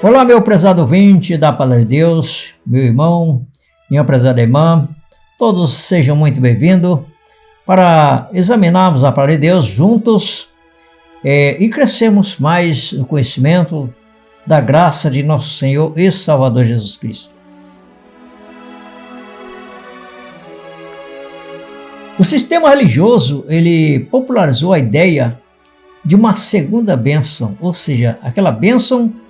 Olá, meu prezado ouvinte da Palavra de Deus, meu irmão, minha prezada irmã, todos sejam muito bem-vindos para examinarmos a Palavra de Deus juntos e crescermos mais no conhecimento da graça de nosso Senhor e Salvador Jesus Cristo. O sistema religioso, ele popularizou a ideia de uma segunda bênção, ou seja, aquela bênção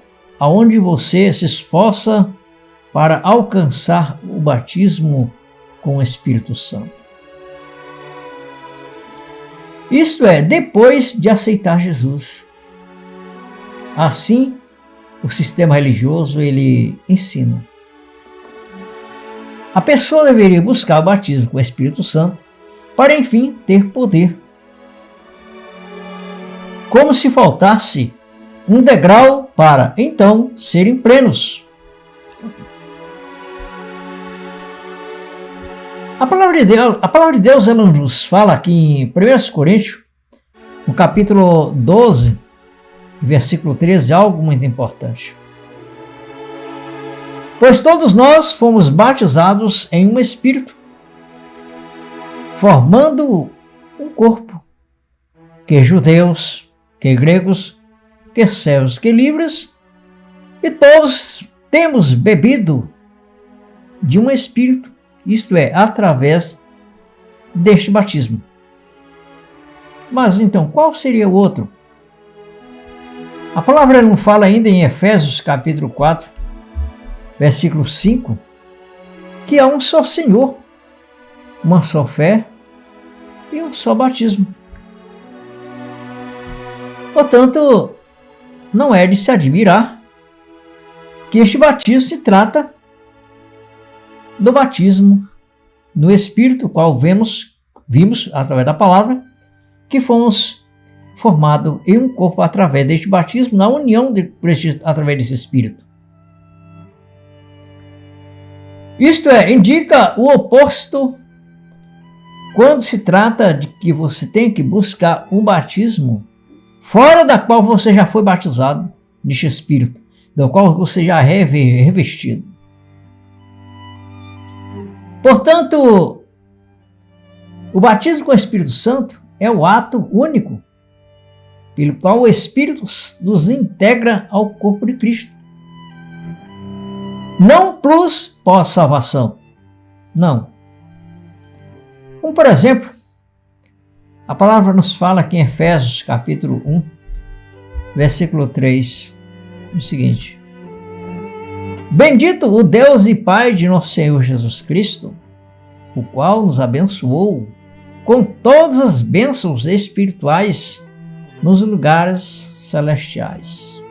aonde você se esforça para alcançar o batismo com o Espírito Santo. Isto é, depois de aceitar Jesus. Assim, o sistema religioso, ele ensina. A pessoa deveria buscar o batismo com o Espírito Santo para, enfim, ter poder. Como se faltasse um degrau para, então, serem plenos. A palavra de Deus ela nos fala aqui em 1 Coríntios, no capítulo 12, versículo 13, algo muito importante. Pois todos nós fomos batizados em um Espírito, formando um corpo, que judeus, que gregos, que servos, que livres, e todos temos bebido de um Espírito, isto é, através deste batismo. Mas então, qual seria o outro? A palavra não fala ainda em Efésios capítulo 4, versículo 5, que há um só Senhor, uma só fé e um só batismo. Portanto, não é de se admirar que este batismo se trata do batismo no Espírito, qual vimos através da palavra, que fomos formados em um corpo através deste batismo, na união através desse Espírito. Isto é, indica o oposto quando se trata de que você tem que buscar um batismo fora da qual você já foi batizado neste Espírito, do qual você já é revestido. Portanto, o batismo com o Espírito Santo é o ato único pelo qual o Espírito nos integra ao corpo de Cristo. Não plus pós-salvação. Não. Como, por exemplo, a palavra nos fala aqui em Efésios capítulo 1, versículo 3, o seguinte: Bendito o Deus e Pai de nosso Senhor Jesus Cristo, o qual nos abençoou com todas as bênçãos espirituais nos lugares celestiais.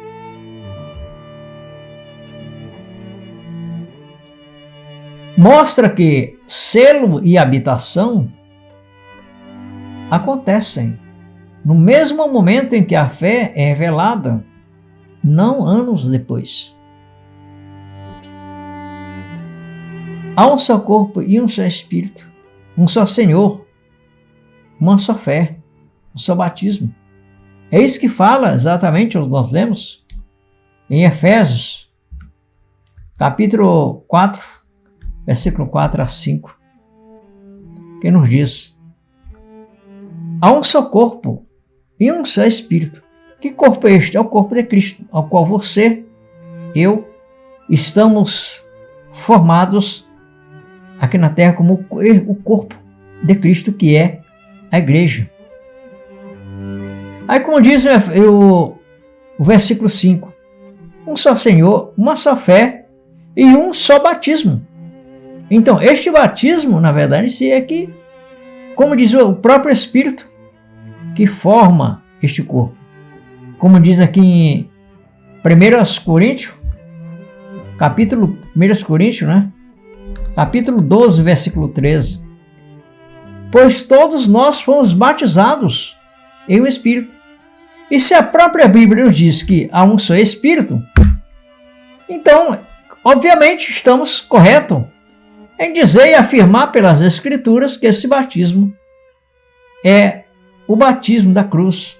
Mostra que selo e habitação acontecem no mesmo momento em que a fé é revelada, não anos depois. Há um só corpo e um só Espírito, um só Senhor, uma só fé, um só batismo. É isso que fala exatamente, nós lemos em Efésios, capítulo 4, versículo 4 a 5, que nos diz: Há um só corpo e um só Espírito. Que corpo é este? É o corpo de Cristo, ao qual você, eu, estamos formados aqui na terra como o corpo de Cristo, que é a igreja. Aí, como diz o versículo 5, um só Senhor, uma só fé e um só batismo. Então, este batismo, na verdade, é que, como diz o próprio Espírito, que forma este corpo. Como diz aqui em 1 Coríntios, capítulo 1 Coríntios, capítulo 12, versículo 13. Pois todos nós fomos batizados em um Espírito. E se a própria Bíblia nos diz que há um só Espírito, então, obviamente, estamos corretos em dizer e afirmar pelas Escrituras que esse batismo é o batismo da cruz,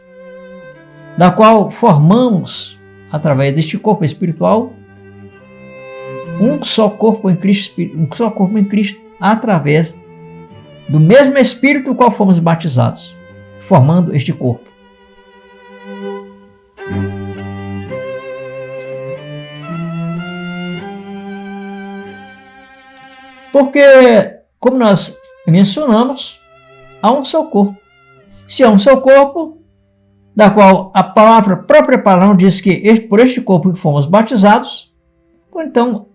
da qual formamos através deste corpo espiritual, um só corpo em Cristo, através do mesmo Espírito no qual fomos batizados, formando este corpo. Porque, como nós mencionamos, há um só corpo. Se há um só corpo, da qual a própria palavra diz que por este corpo que fomos batizados, então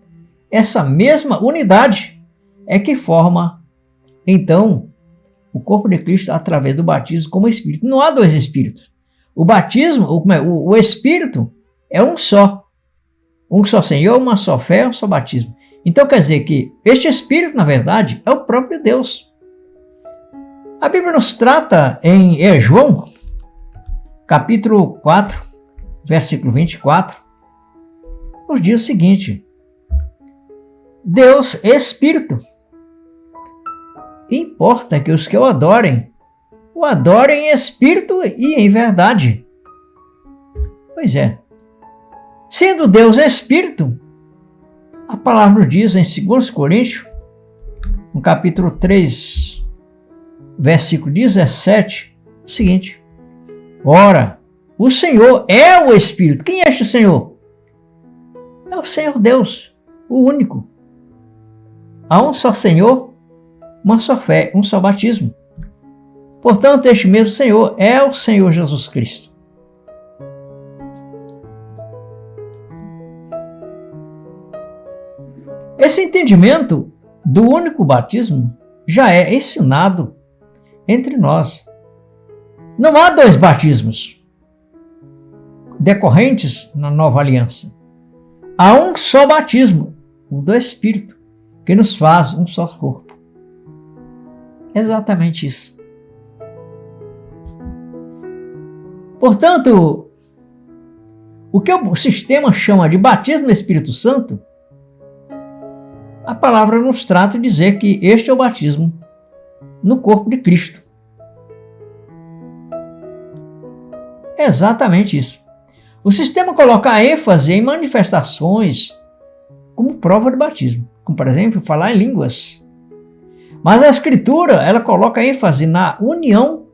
essa mesma unidade é que forma, então, o corpo de Cristo através do batismo como Espírito. Não há dois Espíritos. O batismo, o Espírito é um só Senhor, uma só fé, um só batismo. Então quer dizer que este Espírito, na verdade, é o próprio Deus. A Bíblia nos trata em João, capítulo 4, versículo 24, nos diz o seguinte: Deus é Espírito. Importa que os que o adorem em espírito e em verdade. Pois é. Sendo Deus Espírito, a palavra diz em 2 Coríntios, no capítulo 3, versículo 17, o seguinte: ora, o Senhor é o Espírito. Quem é este Senhor? É o Senhor Deus, o único. Há um só Senhor, uma só fé, um só batismo. Portanto, este mesmo Senhor é o Senhor Jesus Cristo. Esse entendimento do único batismo já é ensinado entre nós. Não há dois batismos decorrentes na nova aliança. Há um só batismo, o do Espírito, que nos faz um só corpo. Exatamente isso. Portanto, o que o sistema chama de batismo do Espírito Santo, a palavra nos trata de dizer que este é o batismo no corpo de Cristo. É exatamente isso. O sistema coloca ênfase em manifestações como prova de batismo, como por exemplo, falar em línguas. Mas a Escritura, ela coloca ênfase na união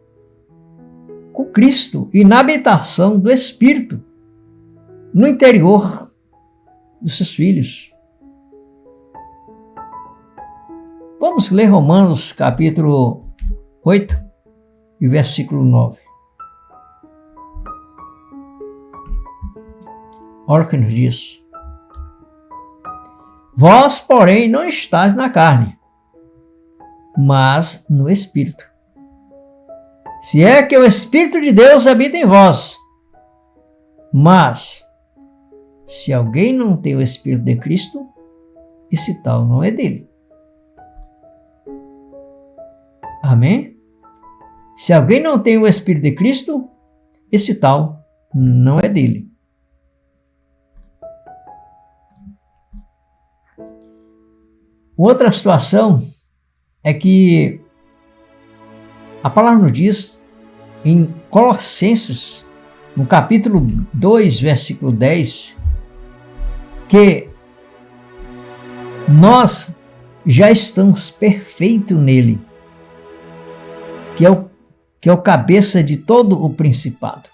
com Cristo e na habitação do Espírito no interior dos seus filhos. Vamos ler Romanos capítulo 8 e versículo 9. Olha o que nos diz: vós, porém, não estáis na carne, mas no Espírito. Se é que o Espírito de Deus habita em vós. Mas, se alguém não tem o Espírito de Cristo, esse tal não é dele. Amém? Se alguém não tem o Espírito de Cristo, esse tal não é dele. Outra situação é que a palavra nos diz em Colossenses, no capítulo 2, versículo 10, que nós já estamos perfeitos nele, que é o cabeça de todo o principado.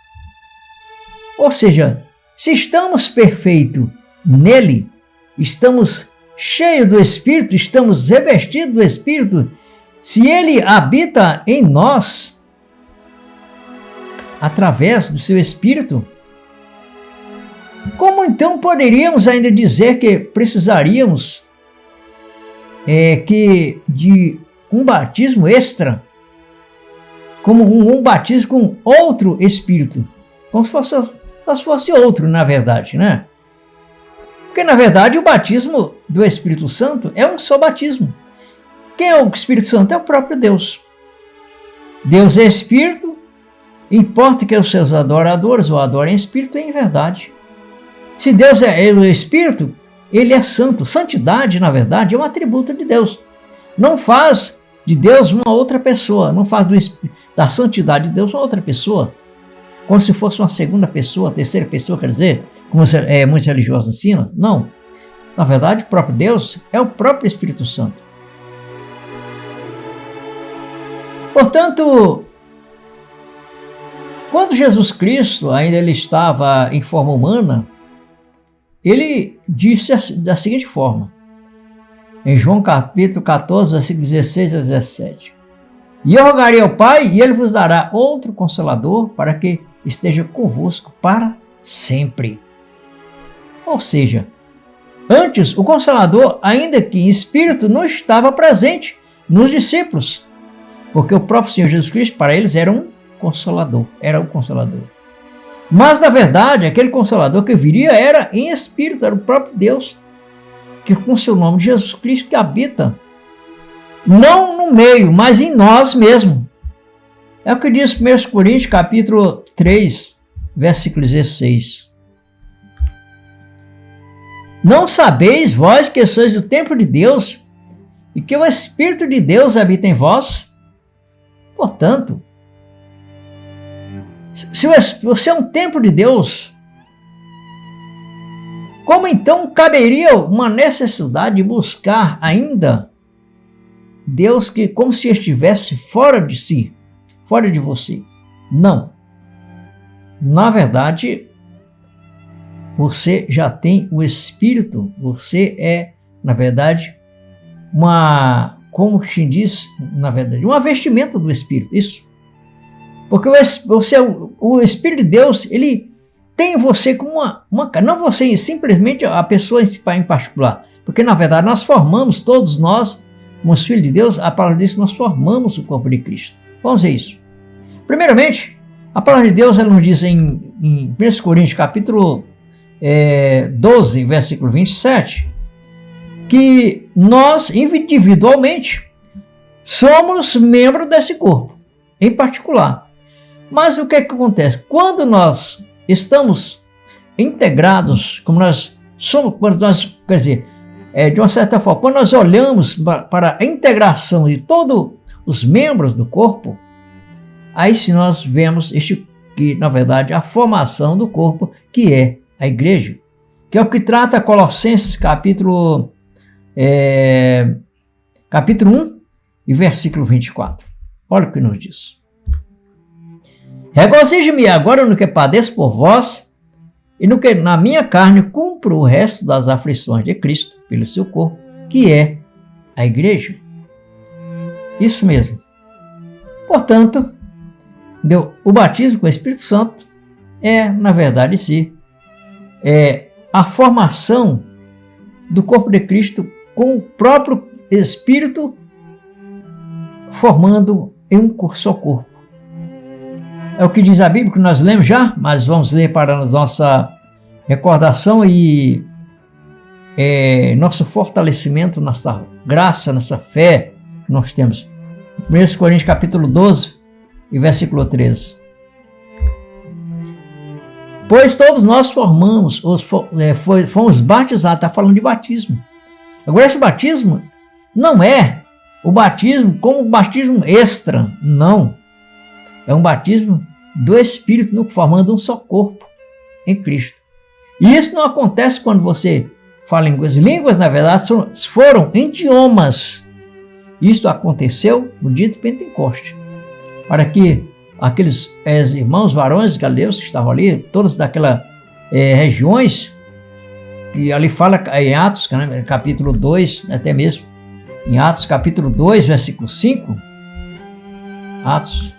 Ou seja, se estamos perfeitos nele, estamos cheios do Espírito, estamos revestidos do Espírito, se ele habita em nós, através do seu Espírito, como então poderíamos ainda dizer que precisaríamos de um batismo extra, como um batismo com outro Espírito, como se fosse outro, na verdade, né? Porque, na verdade, o batismo do Espírito Santo é um só batismo. Quem é o Espírito Santo? É o próprio Deus. Deus é Espírito, importa que os seus adoradores o adorem em Espírito e em verdade. Se Deus é o Espírito, ele é santo. Santidade, na verdade, é um atributo de Deus. Não faz de Deus uma outra pessoa, não faz da santidade de Deus uma outra pessoa, como se fosse uma segunda pessoa, terceira pessoa, quer dizer, como muitos religiosos ensinam. Não. Na verdade, o próprio Deus é o próprio Espírito Santo. Portanto, quando Jesus Cristo ainda ele estava em forma humana, ele disse da seguinte forma, em João capítulo 14, versículo 16 a 17. E eu rogarei ao Pai, e ele vos dará outro Consolador, para que esteja convosco para sempre. Ou seja, antes o Consolador, ainda que em espírito, não estava presente nos discípulos, porque o próprio Senhor Jesus Cristo, para eles, era um Consolador, era o Consolador. Mas, na verdade, aquele Consolador que viria era em espírito, era o próprio Deus, que com seu nome de Jesus Cristo, que habita, não no meio, mas em nós mesmos. É o que diz 1 Coríntios, capítulo 3, versículo 16. Não sabeis vós que sois o templo de Deus e que o Espírito de Deus habita em vós? Portanto, se você é um templo de Deus, como então caberia uma necessidade de buscar ainda Deus que como se estivesse fora de si, fora de você? Não. Na verdade, você já tem o Espírito, você é, na verdade, como se diz, na verdade, uma vestimenta do Espírito, isso. Porque o Espírito de Deus, ele tem você como não você simplesmente a pessoa em particular, porque na verdade nós formamos, todos nós, como os filhos de Deus, a palavra diz que nós formamos o corpo de Cristo. Vamos ver isso. Primeiramente, a palavra de Deus, ela nos diz em 1 Coríntios, capítulo 12, versículo 27, que nós, individualmente, somos membros desse corpo, em particular. Mas o que é que acontece? Quando nós estamos integrados, como nós somos, quando nós, quer dizer, de uma certa forma, quando nós olhamos para a integração de todos os membros do corpo, aí sim nós vemos que, na verdade, a formação do corpo, que é a igreja, que é o que trata Colossenses capítulo 1 e versículo 24. Olha o que nos diz. Regozijo-me agora no que padeço por vós, e no que na minha carne cumpro o resto das aflições de Cristo pelo seu corpo, que é a igreja. Isso mesmo. Portanto, o batismo com o Espírito Santo na verdade, sim, a formação do corpo de Cristo com o próprio Espírito formando em um só corpo. É o que diz a Bíblia, que nós lemos já, mas vamos ler para a nossa recordação e nosso fortalecimento nessa graça, nessa fé que nós temos. 1 Coríntios capítulo 12 e versículo 13. Pois todos nós fomos batizados, está falando de batismo. Agora esse batismo não é o batismo como um batismo extra, não. É um batismo do Espírito, formando um só corpo em Cristo. E isso não acontece quando você fala em línguas, na verdade, foram idiomas. Isso aconteceu no dia de Pentecoste, para que aqueles irmãos varões galileus que estavam ali, todas daquelas regiões, que ali fala em Atos, capítulo 2, até mesmo, em Atos capítulo 2, versículo 5, Atos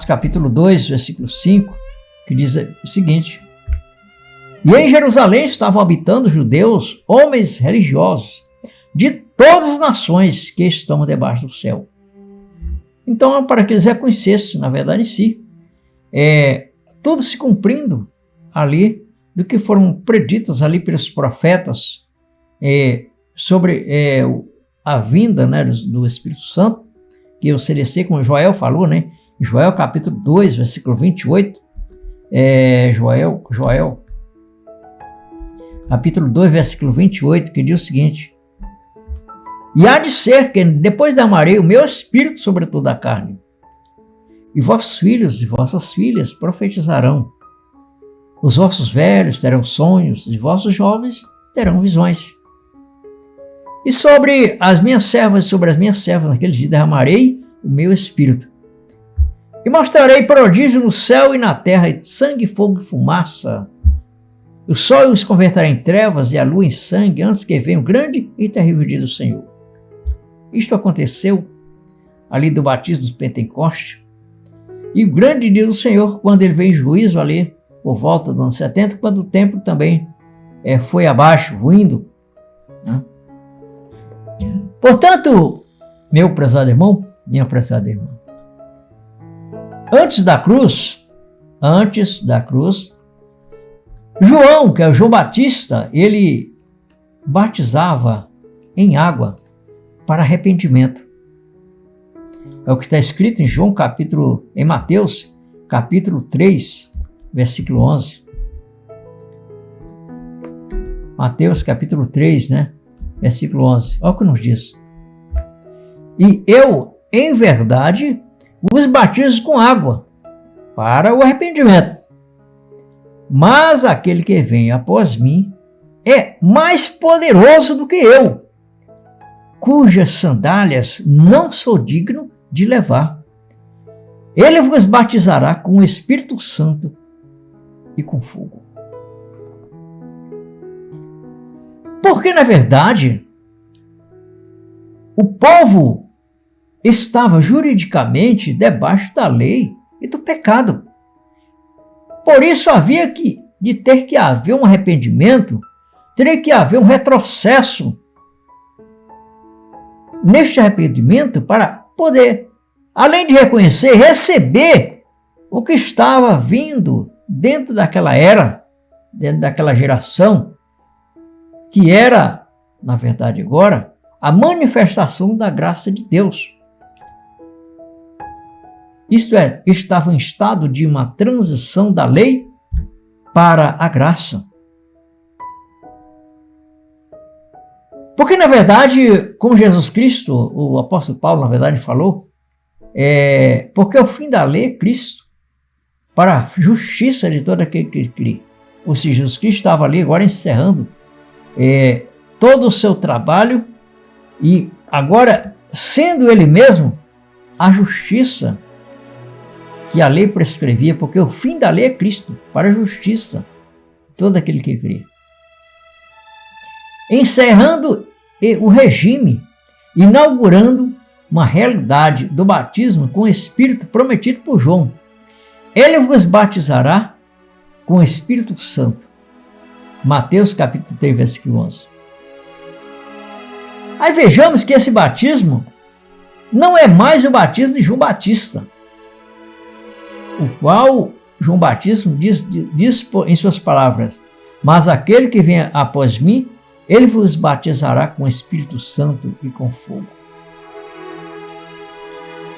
capítulo 2, versículo 5, que diz o seguinte: e em Jerusalém estavam habitando judeus, homens religiosos, de todas as nações que estão debaixo do céu. Então, para que eles reconhecessem, na verdade, em si, tudo se cumprindo ali, do que foram preditas ali pelos profetas, sobre a vinda, né, do Espírito Santo, que eu seria ser, como Joel falou, né? Joel capítulo 2, versículo 28, Joel capítulo 2, versículo 28, que diz o seguinte: e há de ser que depois derramarei o meu espírito sobre toda a carne, e vossos filhos e vossas filhas profetizarão, Os vossos velhos terão sonhos, e vossos jovens terão visões. E sobre as minhas servas naquele dia derramarei o meu espírito. E mostrarei prodígio no céu e na terra, e sangue, fogo e fumaça. O sol os converterá em trevas e a lua em sangue, antes que venha o grande e terrível dia do Senhor. Isto aconteceu ali do batismo dos Pentecostes. E o grande dia do Senhor, quando ele veio em juízo ali, por volta do ano 70, quando o templo também foi abaixo, ruindo. Né? Portanto, meu prezado irmão, minha prezada irmã, antes da cruz, João, que é o João Batista, ele batizava em água para arrependimento. É o que está escrito em Mateus, capítulo 3, versículo 11. Mateus, capítulo 3, né? Versículo 11. Olha o que nos diz. E eu, em verdade, vos batizo com água para o arrependimento. Mas aquele que vem após mim é mais poderoso do que eu, cujas sandálias não sou digno de levar. Ele vos batizará com o Espírito Santo e com fogo. Porque, na verdade, o povo estava juridicamente debaixo da lei e do pecado. Por isso havia de ter que haver um arrependimento, teria que haver um retrocesso neste arrependimento para poder, além de reconhecer, receber o que estava vindo dentro daquela era, dentro daquela geração, que era, na verdade agora, a manifestação da graça de Deus. Isto é, estava em estado de uma transição da lei para a graça. Porque, na verdade, como Jesus Cristo, o apóstolo Paulo, na verdade, falou, porque o fim da lei é Cristo, para a justiça de todo aquele que crê. Ou seja, Jesus Cristo estava ali agora encerrando todo o seu trabalho e agora, sendo ele mesmo a justiça que a lei prescrevia, porque o fim da lei é Cristo, para a justiça de todo aquele que crê. Encerrando o regime, inaugurando uma realidade do batismo com o Espírito prometido por João. Ele vos batizará com o Espírito Santo. Mateus capítulo 3, versículo 11. Aí vejamos que esse batismo não é mais o batismo de João Batista, o qual João Batista diz em suas palavras: mas aquele que vem após mim, ele vos batizará com o Espírito Santo e com fogo.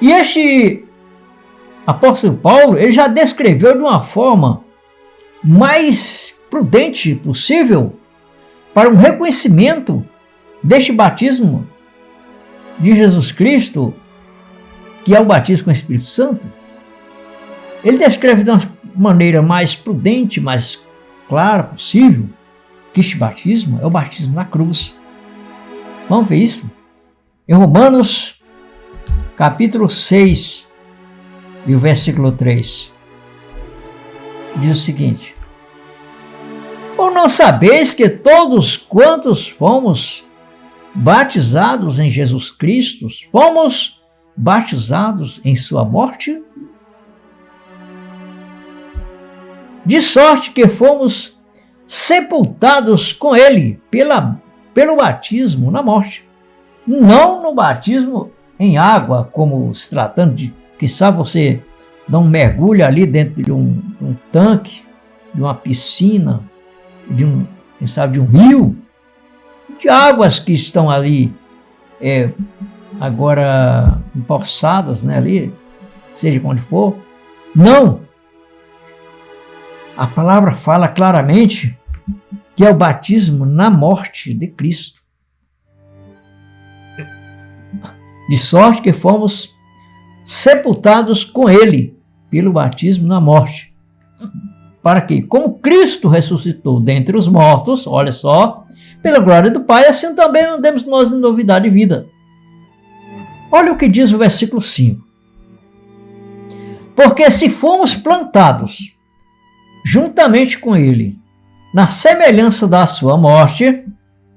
E este apóstolo Paulo, ele já descreveu de uma forma mais prudente possível para um reconhecimento deste batismo de Jesus Cristo, que é o batismo com o Espírito Santo. Ele descreve de uma maneira mais prudente, mais clara possível, que este batismo é o batismo na cruz. Vamos ver isso? Em Romanos, capítulo 6, e o versículo 3, diz o seguinte: ou não sabeis que todos quantos fomos batizados em Jesus Cristo, fomos batizados em sua morte? De sorte que fomos sepultados com ele pelo batismo na morte. Não no batismo em água, como se tratando de, quizá você dá um mergulho ali dentro de um tanque, de uma piscina, de um rio, de águas que estão ali agora empoçadas, né, ali, seja onde for. Não! A palavra fala claramente que é o batismo na morte de Cristo. De sorte que fomos sepultados com ele pelo batismo na morte. para que, como Cristo ressuscitou dentre os mortos, olha só, pela glória do Pai, assim também andemos nós em novidade de vida. Olha o que diz o versículo 5. Porque se fomos plantados juntamente com ele na semelhança da sua morte,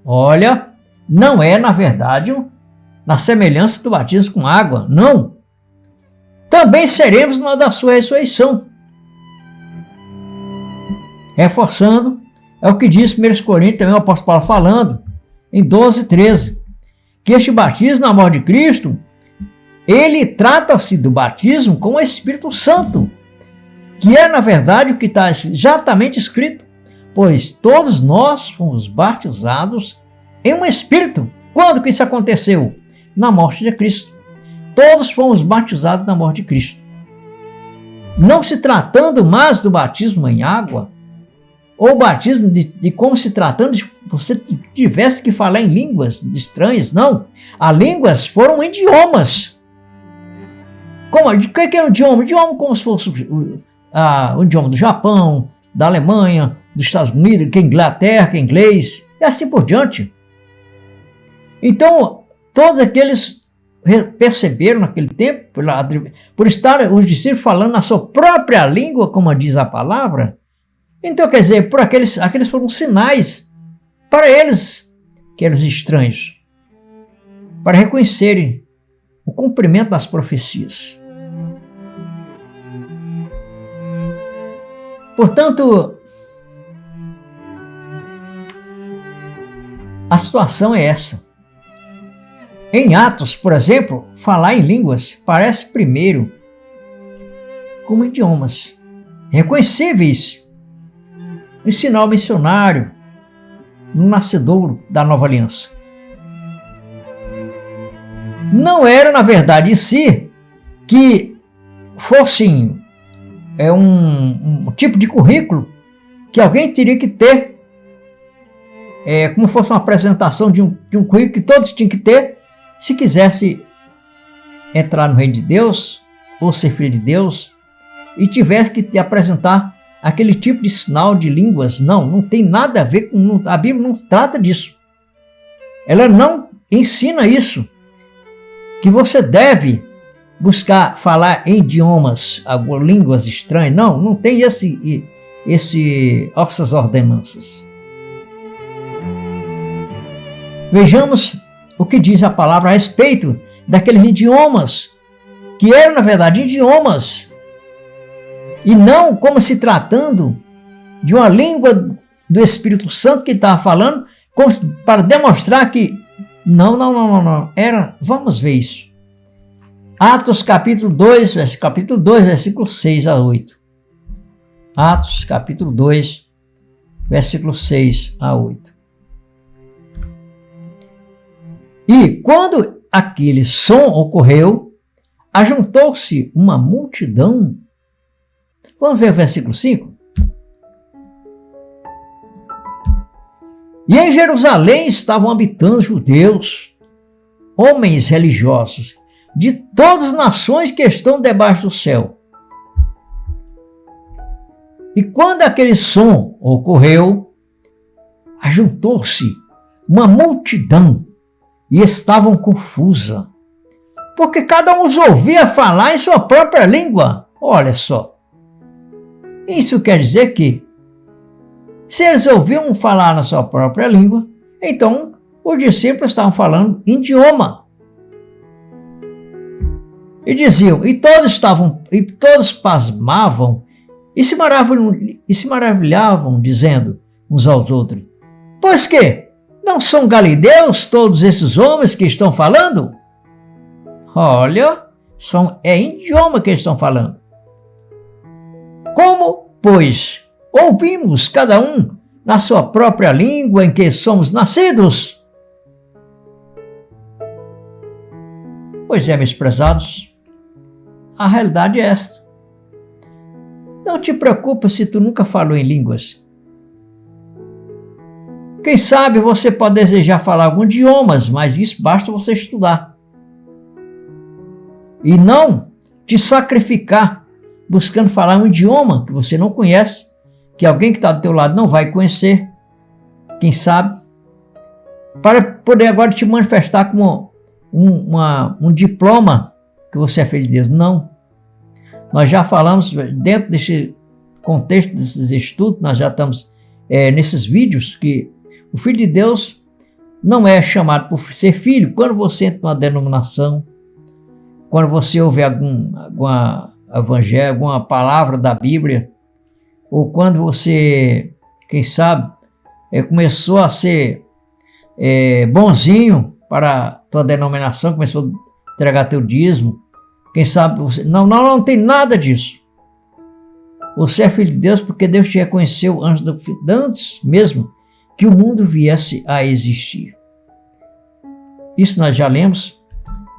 olha, não é na verdade na semelhança do batismo com água, não. Também seremos na da sua ressurreição. Reforçando, é o que diz 1 Coríntios, também o apóstolo Paulo falando, em 12:13, que este batismo na morte de Cristo, ele trata-se do batismo com o Espírito Santo, que é, na verdade, o que está exatamente escrito, pois todos nós fomos batizados em um Espírito. Quando que isso aconteceu? Na morte de Cristo. Todos fomos batizados na morte de Cristo. Não se tratando mais do batismo em água, ou batismo de como se tratando de você tivesse que falar em línguas estranhas, não. As línguas foram idiomas. O que é um idioma? Idioma como se fosse o idioma do Japão, da Alemanha, dos Estados Unidos, que é Inglaterra, que é inglês, e assim por diante. Então, todos aqueles perceberam naquele tempo, por estar os discípulos falando na sua própria língua, como diz a palavra. Então, quer dizer, por aqueles foram sinais para eles, que eram os estranhos, para reconhecerem o cumprimento das profecias. Portanto, a situação é essa. Em Atos, por exemplo, falar em línguas parece primeiro como idiomas reconhecíveis no sinal missionário, no nascedouro da nova aliança. Não era, na verdade, em si, que fossem um tipo de currículo que alguém teria que ter, como fosse uma apresentação de um currículo que todos tinham que ter, se quisesse entrar no reino de Deus, ou ser filho de Deus, e tivesse que te apresentar aquele tipo de sinal de línguas. Não tem nada a ver com... A Bíblia não trata disso. Ela não ensina isso, que você deve buscar falar em idiomas, línguas estranhas. Não tem essas ordenanças. Vejamos o que diz a palavra a respeito daqueles idiomas, que eram, na verdade, idiomas, e não como se tratando de uma língua do Espírito Santo que estava falando, para demonstrar que não. Vamos ver isso. Atos capítulo 2, versículo 6 a 8. Atos capítulo 2, versículo 6 a 8. E quando aquele som ocorreu, ajuntou-se uma multidão. Vamos ver o versículo 5? E em Jerusalém estavam habitando judeus, homens religiosos, de todas as nações que estão debaixo do céu. E quando aquele som ocorreu, ajuntou-se uma multidão e estavam confusa, porque cada um os ouvia falar em sua própria língua. Olha só. Isso quer dizer que, se eles ouviam falar na sua própria língua, então os discípulos estavam falando em idioma. E diziam, e todos pasmavam e se maravilhavam, dizendo uns aos outros: pois que não são galileus todos esses homens que estão falando? Olha, é em idioma que eles estão falando. Como, pois, ouvimos cada um na sua própria língua em que somos nascidos? Pois é, meus prezados, a realidade é esta. Não te preocupa se tu nunca falou em línguas. Quem sabe você pode desejar falar alguns idiomas, mas isso basta você estudar. E não te sacrificar buscando falar um idioma que você não conhece que alguém que está do teu lado não vai conhecer, quem sabe, para poder agora te manifestar como um diploma que você é filho de Deus. Não. Nós já falamos, dentro desse contexto desses estudos, nós já estamos nesses vídeos, que o Filho de Deus não é chamado por ser filho quando você entra numa denominação, quando você ouve alguma evangelho, alguma palavra da Bíblia, ou quando você, quem sabe, começou a ser bonzinho para a tua denominação, começou a entregar teu dízimo, quem sabe você... Não tem nada disso. Você é filho de Deus porque Deus te reconheceu antes mesmo que o mundo viesse a existir. Isso nós já lemos,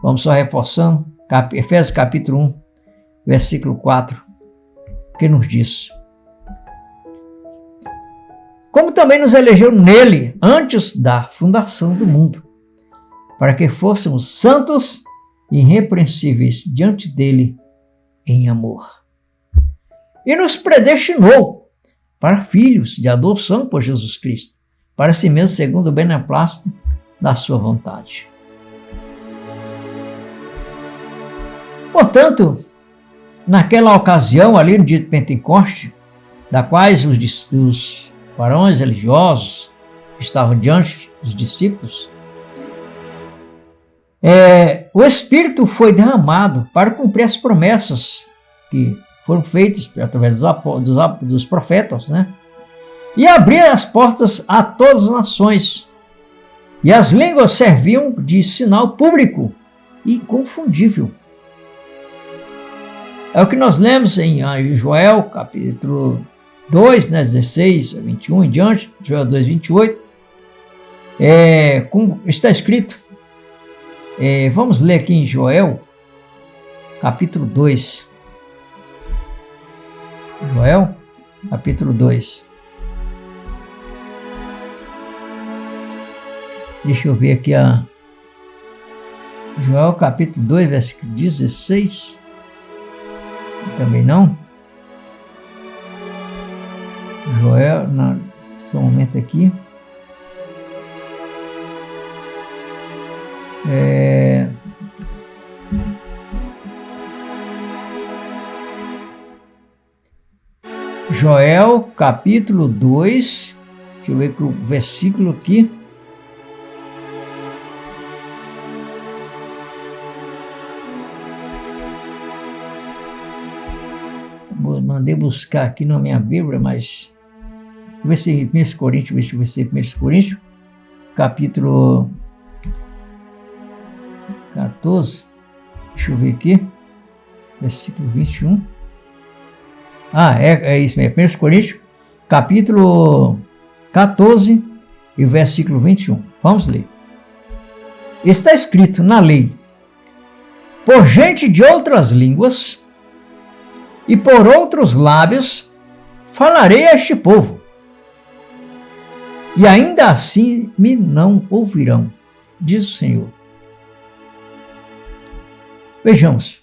vamos só reforçando, Efésios capítulo 1, versículo 4, que nos diz: como também nos elegeu nele antes da fundação do mundo, para que fôssemos santos e irrepreensíveis diante dele em amor. E nos predestinou para filhos de adoção por Jesus Cristo, para si mesmo segundo o beneplácito da sua vontade. Portanto, naquela ocasião ali no dia de Pentecoste, da quais os varões religiosos estavam diante dos discípulos, o Espírito foi derramado para cumprir as promessas que foram feitas através dos profetas, né? E abrir as portas a todas as nações. E as línguas serviam de sinal público e inconfundível. É o que nós lemos em Joel, capítulo 2, 16 a 21 em diante, Joel 2, 28. Como está escrito, vamos ler aqui em Joel, capítulo 2. Joel, capítulo 2. Deixa eu ver aqui Joel, capítulo 2, versículo 16. Também não. Joel, só um momento aqui. Joel, capítulo 2. Deixa eu ver aqui o versículo aqui. Mandei buscar aqui na minha Bíblia, mas vou ver se 1 Coríntios, deixa eu ver se 1 Coríntios, capítulo 14, deixa eu ver aqui, versículo 21. É isso mesmo, 1 Coríntios, capítulo 14 e versículo 21. Vamos ler. Está escrito na lei: por gente de outras línguas e por outros lábios falarei a este povo, e ainda assim me não ouvirão, diz o Senhor. Vejamos.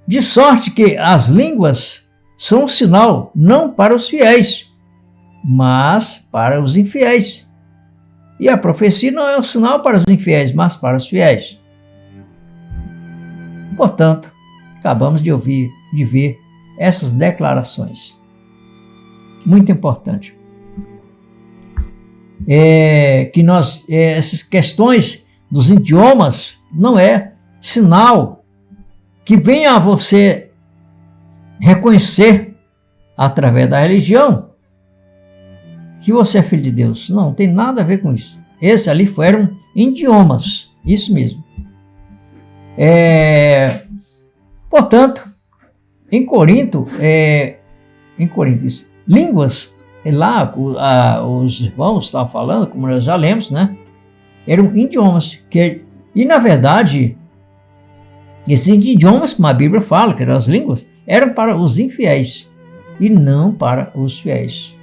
De sorte que as línguas são um sinal não para os fiéis, mas para os infiéis. E a profecia não é um sinal para os infiéis, mas para os fiéis. Portanto, acabamos de ver essas declarações. Muito importante. Que essas questões dos idiomas não é sinal que venha a você reconhecer através da religião que você é filho de Deus. Não tem nada a ver com isso. Esses ali foram idiomas, isso mesmo. Portanto, em Corinto, línguas, lá os irmãos estavam falando, como nós já lemos, né? Eram idiomas, e na verdade, esses idiomas, como a Bíblia fala, que eram as línguas, eram para os infiéis e não para os fiéis.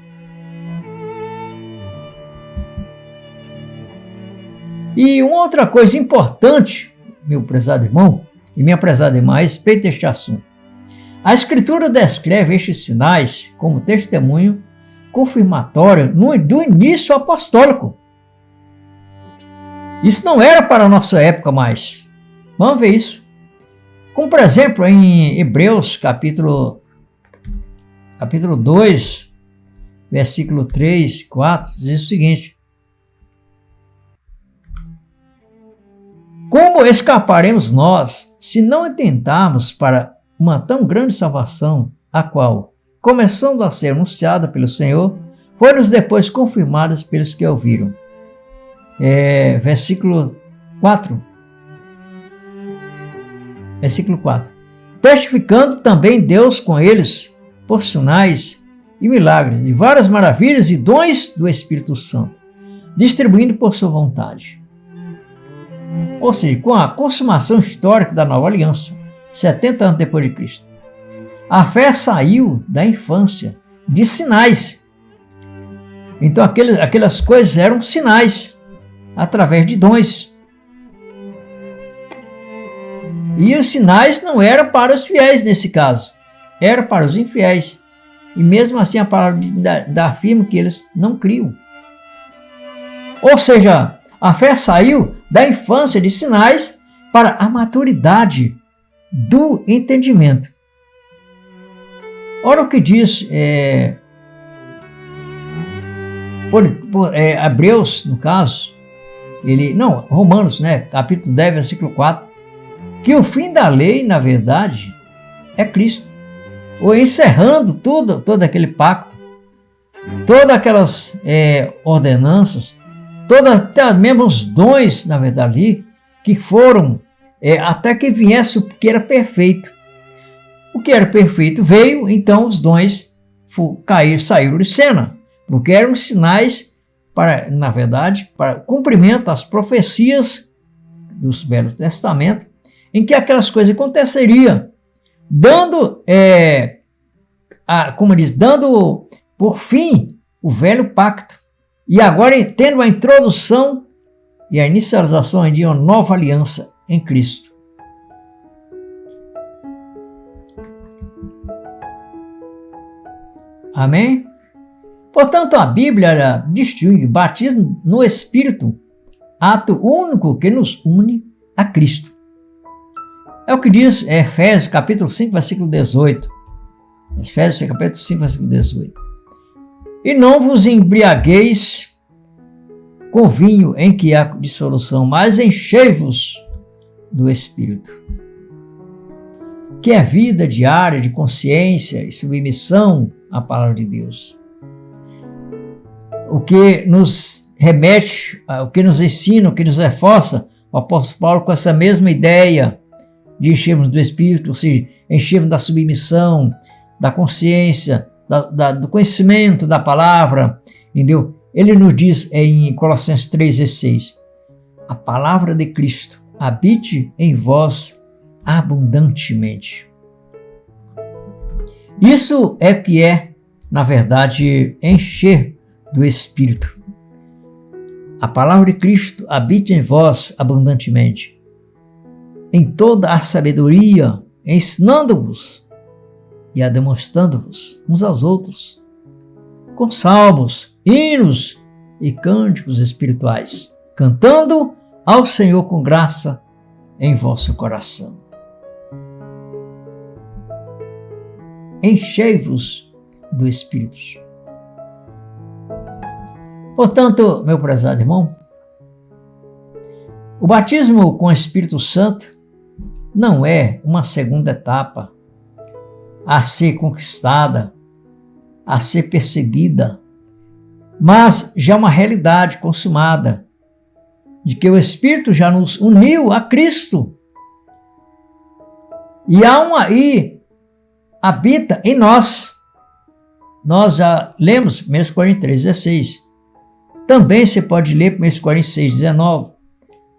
E uma outra coisa importante, meu prezado irmão e minha prezada irmã, a respeito deste assunto. A Escritura descreve estes sinais como testemunho confirmatório do início apostólico. Isso não era para a nossa época mais. Vamos ver isso. Como, por exemplo, em Hebreus, capítulo 2, versículo 3, 4, diz o seguinte: como escaparemos nós se não atentarmos para uma tão grande salvação, a qual, começando a ser anunciada pelo Senhor, foi-nos depois confirmada pelos que ouviram. Versículo 4. Versículo 4. Testificando também Deus com eles por sinais e milagres, de várias maravilhas e dons do Espírito Santo, distribuindo por sua vontade. Ou seja, com a consumação histórica da nova aliança, 70 anos depois de Cristo, a fé saiu da infância de sinais. Então aquelas coisas eram sinais, através de dons. E os sinais não eram para os fiéis nesse caso, era para os infiéis. E mesmo assim a palavra afirma que eles não criam. Ou seja, a fé saiu da infância de sinais para a maturidade do entendimento. Olha o que diz Hebreus, no caso, Romanos, capítulo 10, versículo 4, que o fim da lei, na verdade, é Cristo. Ou encerrando todo aquele pacto, todas aquelas ordenanças, até mesmo os dons, na verdade, ali, que foram até que viesse o que era perfeito. O que era perfeito veio, então os dons saíram de cena, porque eram sinais para, na verdade, para cumprimento das profecias dos Velhos Testamentos, em que aquelas coisas aconteceriam, dando por fim o velho pacto, e agora tendo a introdução e a inicialização de uma nova aliança em Cristo. Amém? Portanto, a Bíblia distingue batismo no Espírito, ato único que nos une a Cristo. É o que diz Efésios capítulo 5, versículo 18. Efésios capítulo 5, versículo 18. E não vos embriagueis com vinho em que há dissolução, mas enchei-vos do Espírito. Que é vida diária de consciência e submissão à palavra de Deus. O que nos remete, o que nos ensina, o que nos reforça, o apóstolo Paulo com essa mesma ideia de enchermos do Espírito, ou seja, enchermos da submissão, da consciência, do conhecimento da palavra, entendeu? Ele nos diz em Colossenses 3,16, a palavra de Cristo habite em vós abundantemente. Isso é que é, na verdade, encher do Espírito. A palavra de Cristo habite em vós abundantemente, em toda a sabedoria, ensinando-vos e demonstrando-vos uns aos outros, com salmos, hinos e cânticos espirituais, cantando ao Senhor com graça em vosso coração. Enchei-vos do Espírito. Portanto, meu prezado irmão, o batismo com o Espírito Santo não é uma segunda etapa a ser conquistada, a ser perseguida, mas já uma realidade consumada, de que o Espírito já nos uniu a Cristo. E habita em nós. Nós já lemos 1 Coríntios 3,16. Também você pode ler 1 Coríntios 6,19.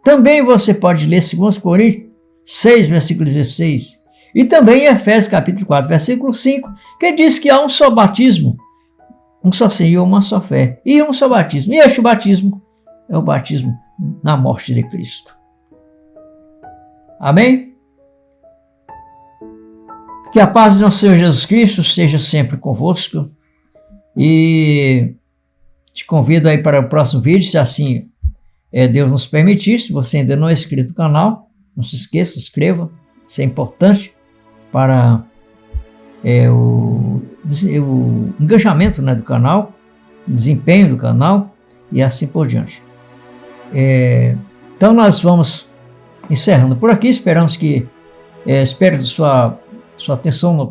Também você pode ler 2 Coríntios 6, versículo 16. E também em Efésios capítulo 4, versículo 5, que diz que há um só batismo, um só Senhor, uma só fé, e um só batismo. E este batismo é o batismo na morte de Cristo. Amém? Que a paz de nosso Senhor Jesus Cristo seja sempre convosco. E te convido aí para o próximo vídeo, se assim Deus nos permitir. Se você ainda não é inscrito no canal, não se esqueça, se inscreva. Isso é importante para o engajamento, né, do canal, desempenho do canal e assim por diante. Então nós vamos encerrando por aqui. Esperamos que espero sua atenção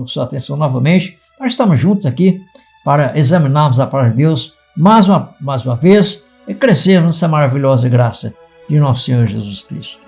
sua atenção novamente, para estarmos juntos aqui para examinarmos a palavra de Deus mais uma vez e crescermos nessa maravilhosa graça de nosso Senhor Jesus Cristo.